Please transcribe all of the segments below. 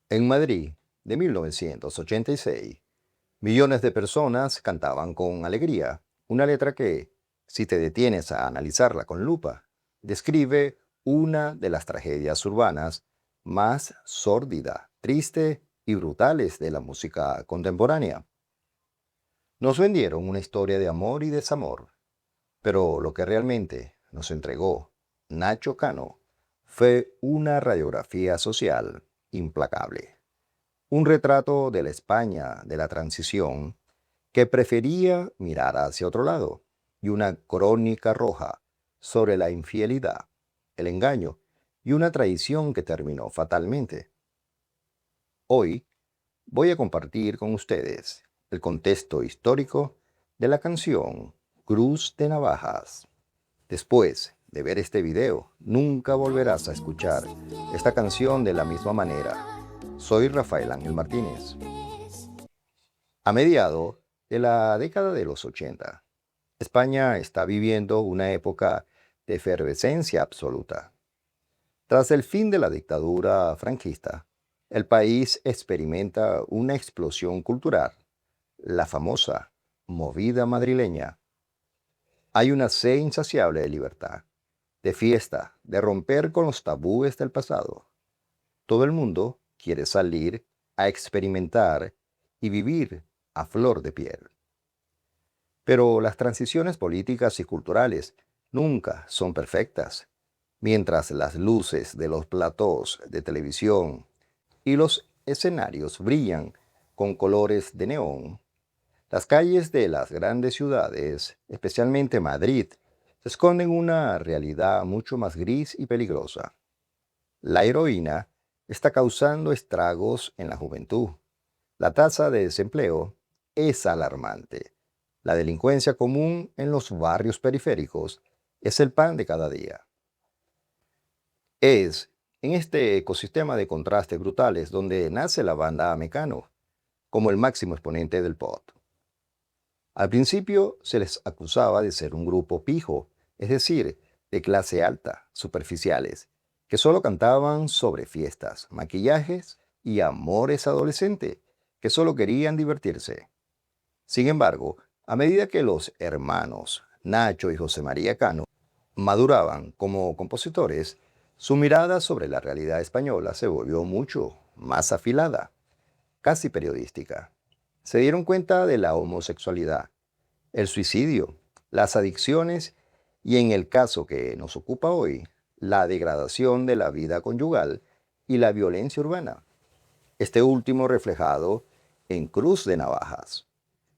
En Madrid, de 1986, millones de personas cantaban con alegría una letra que, si te detienes a analizarla con lupa, describe una de las tragedias urbanas más sórdida, triste y brutales de la música contemporánea. Nos vendieron una historia de amor y desamor, pero lo que realmente nos entregó Nacho Cano fue una radiografía social implacable. Un retrato de la España de la transición que prefería mirar hacia otro lado y una crónica roja sobre la infidelidad, el engaño y una traición que terminó fatalmente. Hoy voy a compartir con ustedes el contexto histórico de la canción Cruz de Navajas. Después de ver este video, nunca volverás a escuchar esta canción de la misma manera. Soy Rafael Ángel Martínez. A mediados de la década de los 80, España está viviendo una época de efervescencia absoluta. Tras el fin de la dictadura franquista, el país experimenta una explosión cultural, la famosa movida madrileña. Hay una sed insaciable de libertad, de fiesta, de romper con los tabúes del pasado. Todo el mundo quiere salir a experimentar y vivir a flor de piel. Pero las transiciones políticas y culturales nunca son perfectas. Mientras las luces de los platós de televisión y los escenarios brillan con colores de neón, las calles de las grandes ciudades, especialmente Madrid, se esconden una realidad mucho más gris y peligrosa. La heroína está causando estragos en la juventud. La tasa de desempleo es alarmante. La delincuencia común en los barrios periféricos es el pan de cada día. Es en este ecosistema de contrastes brutales donde nace la banda Mecano, como el máximo exponente del pop. Al principio se les acusaba de ser un grupo pijo, es decir, de clase alta, superficiales, que solo cantaban sobre fiestas, maquillajes y amores adolescentes, que solo querían divertirse. Sin embargo, a medida que los hermanos Nacho y José María Cano maduraban como compositores, su mirada sobre la realidad española se volvió mucho más afilada, casi periodística. Se dieron cuenta de la homosexualidad, el suicidio, las adicciones y, en el caso que nos ocupa hoy, la degradación de la vida conyugal y la violencia urbana. Este último reflejado en Cruz de Navajas,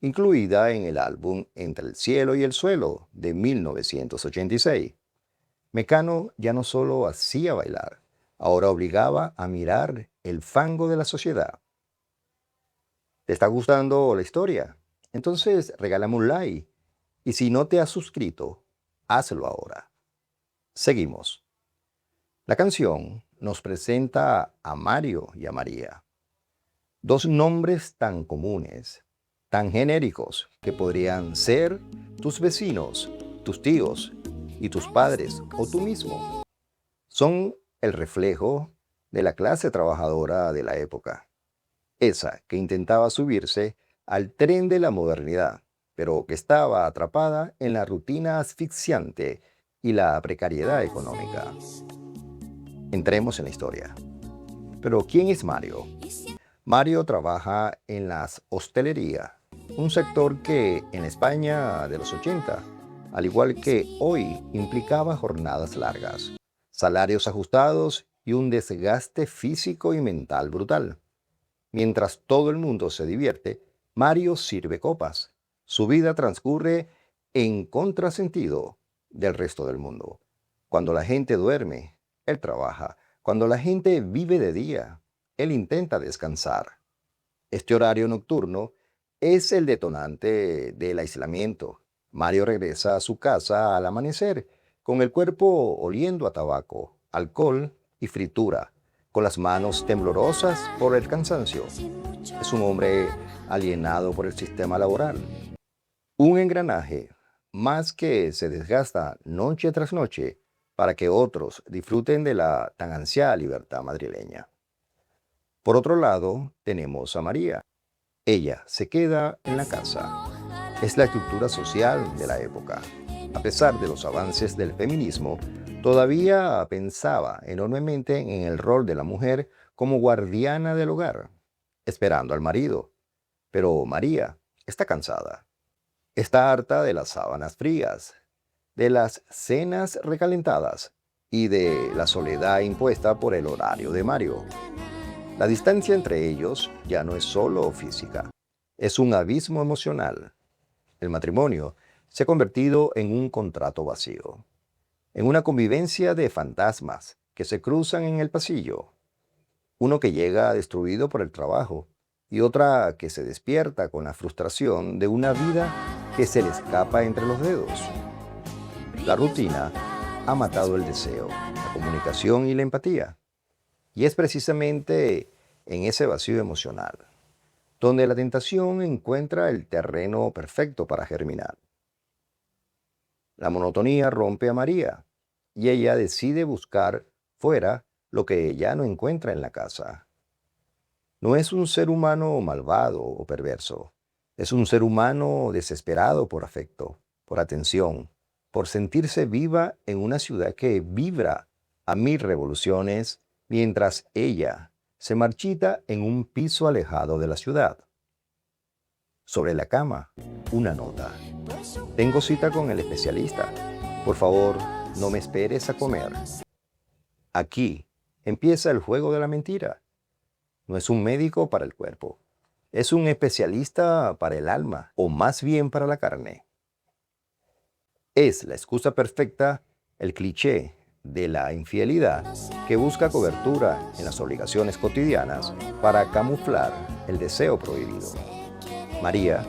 incluida en el álbum Entre el cielo y el suelo de 1986. Mecano ya no solo hacía bailar, ahora obligaba a mirar el fango de la sociedad. ¿Te está gustando la historia? Entonces regálame un like. Y si no te has suscrito, hazlo ahora. Seguimos. La canción nos presenta a Mario y a María, dos nombres tan comunes, tan genéricos, que podrían ser tus vecinos, tus tíos y tus padres o tú mismo. Son el reflejo de la clase trabajadora de la época, esa que intentaba subirse al tren de la modernidad, pero que estaba atrapada en la rutina asfixiante y la precariedad económica. Entremos en la historia. Pero ¿quién es Mario? Mario trabaja en las hostelería, un sector que en España de los 80, al igual que hoy, implicaba jornadas largas, salarios ajustados y un desgaste físico y mental brutal. Mientras todo el mundo se divierte, Mario sirve copas. Su vida transcurre en contrasentido del resto del mundo. Cuando la gente duerme, él trabaja. Cuando la gente vive de día, él intenta descansar. Este horario nocturno es el detonante del aislamiento. Mario regresa a su casa al amanecer, con el cuerpo oliendo a tabaco, alcohol y fritura, con las manos temblorosas por el cansancio. Es un hombre alienado por el sistema laboral. Un engranaje más que se desgasta noche tras noche para que otros disfruten de la tan ansiada libertad madrileña. Por otro lado, tenemos a María. Ella se queda en la casa. Es la estructura social de la época. A pesar de los avances del feminismo, todavía pensaba enormemente en el rol de la mujer como guardiana del hogar, esperando al marido. Pero María está cansada. Está harta de las sábanas frías, de las cenas recalentadas y de la soledad impuesta por el horario de Mario. La distancia entre ellos ya no es solo física, es un abismo emocional. El matrimonio se ha convertido en un contrato vacío, en una convivencia de fantasmas que se cruzan en el pasillo. Uno que llega destruido por el trabajo y otra que se despierta con la frustración de una vida que se le escapa entre los dedos. La rutina ha matado el deseo, la comunicación y la empatía. Y es precisamente en ese vacío emocional donde la tentación encuentra el terreno perfecto para germinar. La monotonía rompe a María y ella decide buscar fuera lo que ya no encuentra en la casa. No es un ser humano malvado o perverso, es un ser humano desesperado por afecto, por atención, por sentirse viva en una ciudad que vibra a 1000 revoluciones mientras ella se marchita en un piso alejado de la ciudad. Sobre la cama, una nota. Tengo cita con el especialista. Por favor, no me esperes a comer. Aquí empieza el juego de la mentira. No es un médico para el cuerpo. Es un especialista para el alma, o más bien para la carne. Es la excusa perfecta, el cliché de la infidelidad que busca cobertura en las obligaciones cotidianas para camuflar el deseo prohibido. María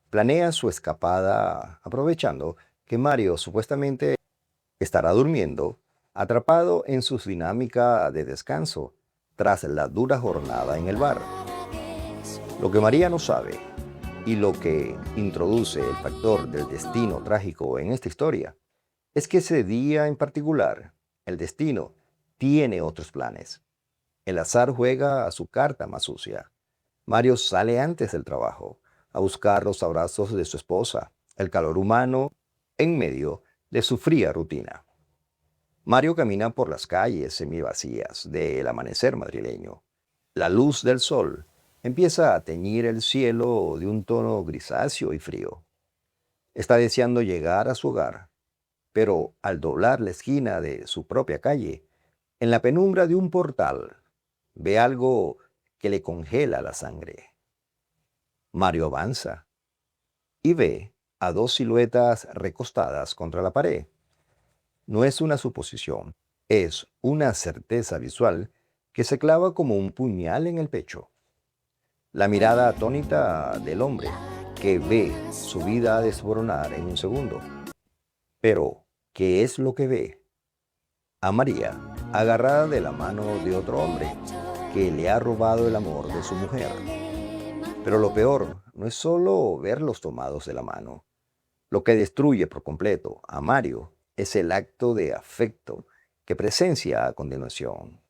planea su escapada aprovechando que Mario supuestamente estará durmiendo, atrapado en su dinámica de descanso tras la dura jornada en el bar. Lo que María no sabe y lo que introduce el factor del destino trágico en esta historia es que ese día en particular, el destino tiene otros planes. El azar juega a su carta más sucia. Mario sale antes del trabajo a buscar los abrazos de su esposa, el calor humano en medio de su fría rutina. Mario camina por las calles semivacías del amanecer madrileño. La luz del sol empieza a teñir el cielo de un tono grisáceo y frío. Está deseando llegar a su hogar, pero al doblar la esquina de su propia calle, en la penumbra de un portal, ve algo que le congela la sangre. Mario avanza y ve a dos siluetas recostadas contra la pared. No es una suposición, es una certeza visual que se clava como un puñal en el pecho. La mirada atónita del hombre que ve su vida desmoronar en un segundo. Pero, ¿qué es lo que ve? A María, agarrada de la mano de otro hombre que le ha robado el amor de su mujer. Pero lo peor no es solo verlos tomados de la mano. Lo que destruye por completo a Mario es el acto de afecto que presencia a continuación.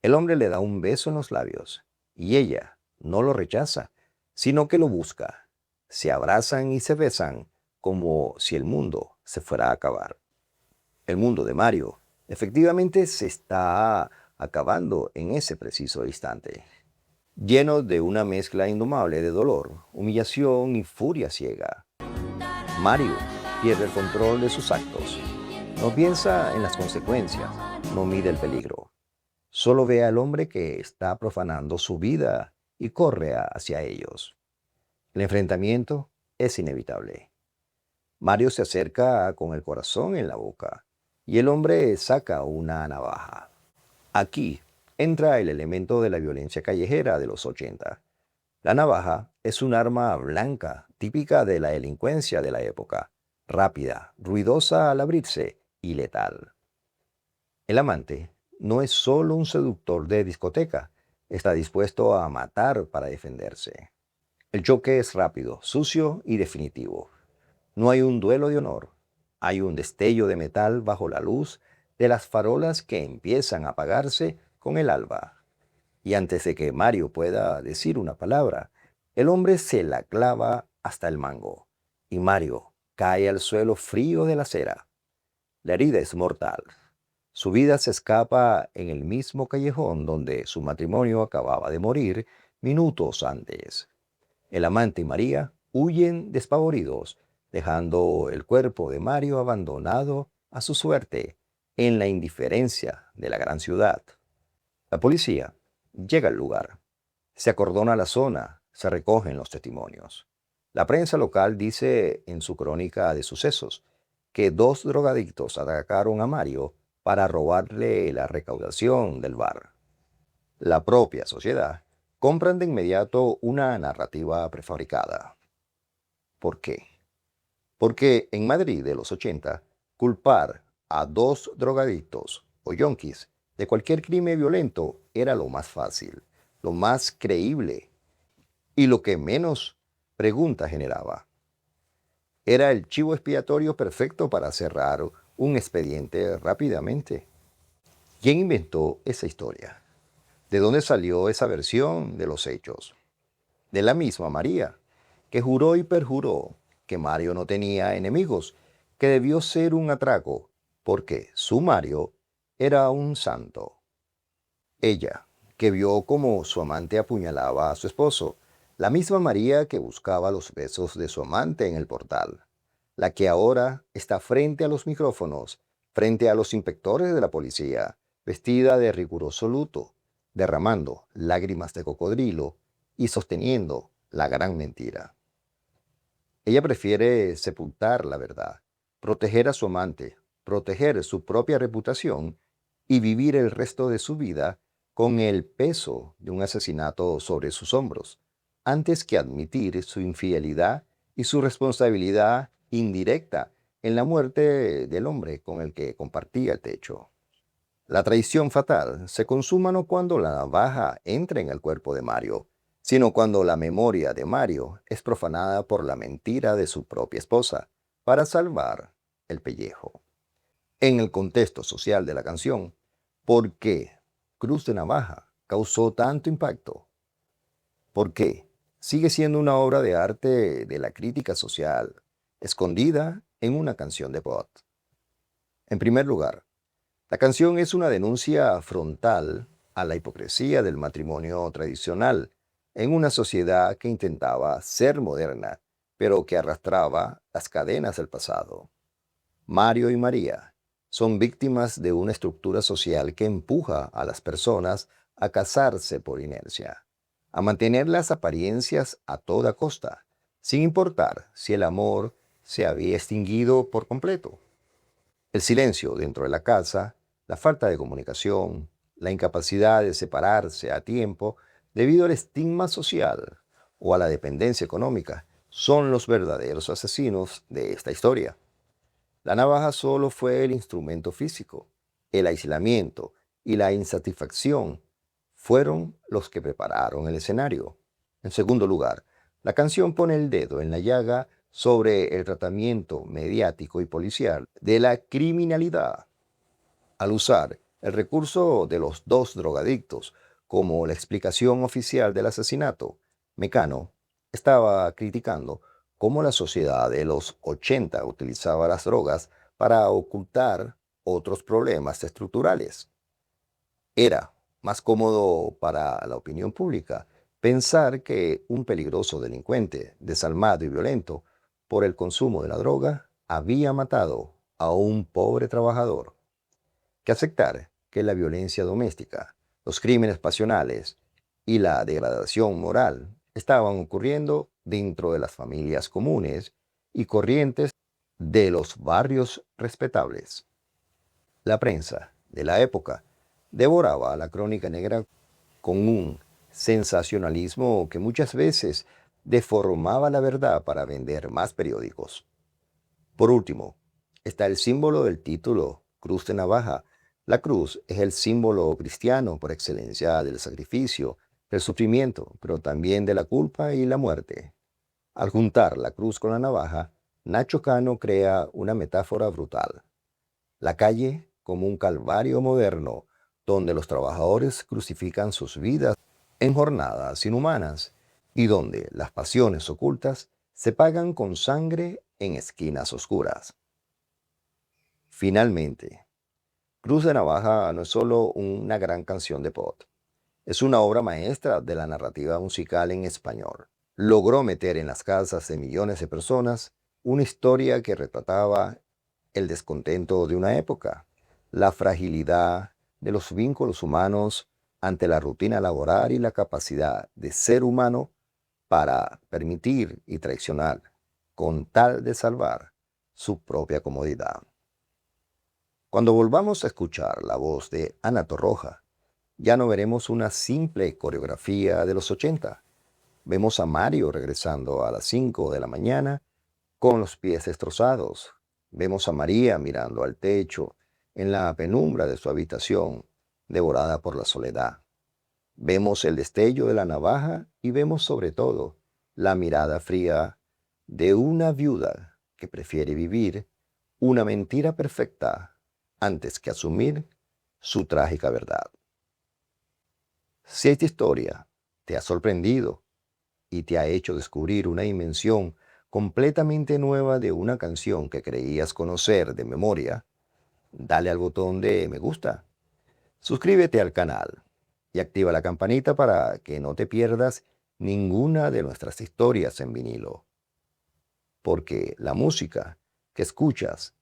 El hombre le da un beso en los labios y ella no lo rechaza, sino que lo busca. Se abrazan y se besan como si el mundo se fuera a acabar. El mundo de Mario efectivamente se está acabando en ese preciso instante, lleno de una mezcla indomable de dolor, humillación y furia ciega. Mario pierde el control de sus actos. No piensa en las consecuencias, no mide el peligro. Solo ve al hombre que está profanando su vida y corre hacia ellos. El enfrentamiento es inevitable. Mario se acerca con el corazón en la boca y el hombre saca una navaja. Aquí entra el elemento de la violencia callejera de los 80. La navaja es un arma blanca típica de la delincuencia de la época, rápida, ruidosa al abrirse y letal. El amante no es solo un seductor de discoteca, está dispuesto a matar para defenderse. El choque es rápido, sucio y definitivo. No hay un duelo de honor, hay un destello de metal bajo la luz de las farolas que empiezan a apagarse con el alba. y antes de que Mario pueda decir una palabra, el hombre se la clava hasta el mango y Mario cae al suelo frío de la acera. La herida es mortal. Su vida se escapa en el mismo callejón donde su matrimonio acababa de morir minutos antes. El amante y María huyen despavoridos, dejando el cuerpo de Mario abandonado a su suerte en la indiferencia de la gran ciudad. La policía llega al lugar. Se acordona la zona, se recogen los testimonios. La prensa local dice en su crónica de sucesos que dos drogadictos atacaron a Mario para robarle la recaudación del bar. La propia sociedad compran de inmediato una narrativa prefabricada. ¿Por qué? Porque en Madrid de los 80, culpar a dos drogadictos o yonkis de cualquier crimen violento era lo más fácil, lo más creíble y lo que menos pregunta generaba. Era el chivo expiatorio perfecto para cerrar un expediente rápidamente. ¿Quién inventó esa historia? ¿De dónde salió esa versión de los hechos? De la misma María, que juró y perjuró que Mario no tenía enemigos, que debió ser un atraco, porque su Mario era un santo. Ella, que vio cómo su amante apuñalaba a su esposo, la misma María que buscaba los besos de su amante en el portal, la que ahora está frente a los micrófonos, frente a los inspectores de la policía, vestida de riguroso luto, derramando lágrimas de cocodrilo y sosteniendo la gran mentira. Ella prefiere sepultar la verdad, proteger a su amante, proteger su propia reputación y vivir el resto de su vida con el peso de un asesinato sobre sus hombros, antes que admitir su infidelidad y su responsabilidad indirecta en la muerte del hombre con el que compartía el techo. La traición fatal se consuma no cuando la navaja entra en el cuerpo de Mario, sino cuando la memoria de Mario es profanada por la mentira de su propia esposa para salvar el pellejo. En el contexto social de la canción, ¿por qué Cruz de Navaja causó tanto impacto? ¿Por qué sigue siendo una obra de arte de la crítica social, escondida en una canción de pop? En primer lugar, la canción es una denuncia frontal a la hipocresía del matrimonio tradicional en una sociedad que intentaba ser moderna, pero que arrastraba las cadenas del pasado. Mario y María son víctimas de una estructura social que empuja a las personas a casarse por inercia, a mantener las apariencias a toda costa, sin importar si el amor se había extinguido por completo. El silencio dentro de la casa, la falta de comunicación, la incapacidad de separarse a tiempo debido al estigma social o a la dependencia económica son los verdaderos asesinos de esta historia. La navaja solo fue el instrumento físico. El aislamiento y la insatisfacción fueron los que prepararon el escenario. En segundo lugar, la canción pone el dedo en la llaga sobre el tratamiento mediático y policial de la criminalidad. Al usar el recurso de los dos drogadictos como la explicación oficial del asesinato, Mecano estaba criticando cómo la sociedad de los 80 utilizaba las drogas para ocultar otros problemas estructurales. Era más cómodo para la opinión pública pensar que un peligroso delincuente, desalmado y violento por el consumo de la droga, había matado a un pobre trabajador, que aceptar que la violencia doméstica, los crímenes pasionales y la degradación moral estaban ocurriendo dentro de las familias comunes y corrientes de los barrios respetables. La prensa de la época devoraba la crónica negra con un sensacionalismo que muchas veces deformaba la verdad para vender más periódicos. Por último, está el símbolo del título, Cruz de Navaja. La cruz es el símbolo cristiano por excelencia del sacrificio, del sufrimiento, pero también de la culpa y la muerte. Al juntar la cruz con la navaja, Nacho Cano crea una metáfora brutal. La calle como un calvario moderno, donde los trabajadores crucifican sus vidas en jornadas inhumanas y donde las pasiones ocultas se pagan con sangre en esquinas oscuras. Finalmente, Cruz de Navaja no es solo una gran canción de pop, es una obra maestra de la narrativa musical en español. Logró meter en las casas de millones de personas una historia que retrataba el descontento de una época, la fragilidad de los vínculos humanos ante la rutina laboral y la capacidad de ser humano para permitir y traicionar con tal de salvar su propia comodidad. Cuando volvamos a escuchar la voz de Ana Torroja, ya no veremos una simple coreografía de los 80. Vemos a Mario regresando a las 5 de la mañana con los pies destrozados. Vemos a María mirando al techo en la penumbra de su habitación, devorada por la soledad. Vemos el destello de la navaja y vemos sobre todo la mirada fría de una viuda que prefiere vivir una mentira perfecta antes que asumir su trágica verdad. Si esta historia te ha sorprendido y te ha hecho descubrir una dimensión completamente nueva de una canción que creías conocer de memoria, dale al botón de me gusta, suscríbete al canal y activa la campanita para que no te pierdas ninguna de nuestras historias en vinilo, porque la música que escuchas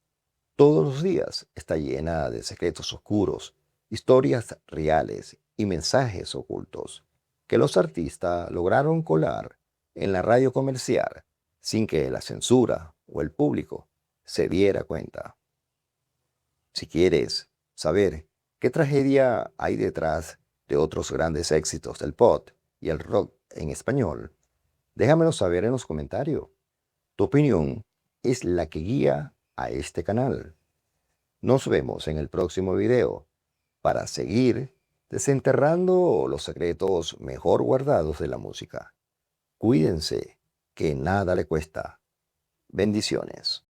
todos los días está llena de secretos oscuros, historias reales y mensajes ocultos que los artistas lograron colar en la radio comercial sin que la censura o el público se diera cuenta. Si quieres saber qué tragedia hay detrás de otros grandes éxitos del pop y el rock en español, déjamelo saber en los comentarios. Tu opinión es la que guía a este canal. Nos vemos en el próximo video para seguir desenterrando los secretos mejor guardados de la música. Cuídense, que nada le cuesta. Bendiciones.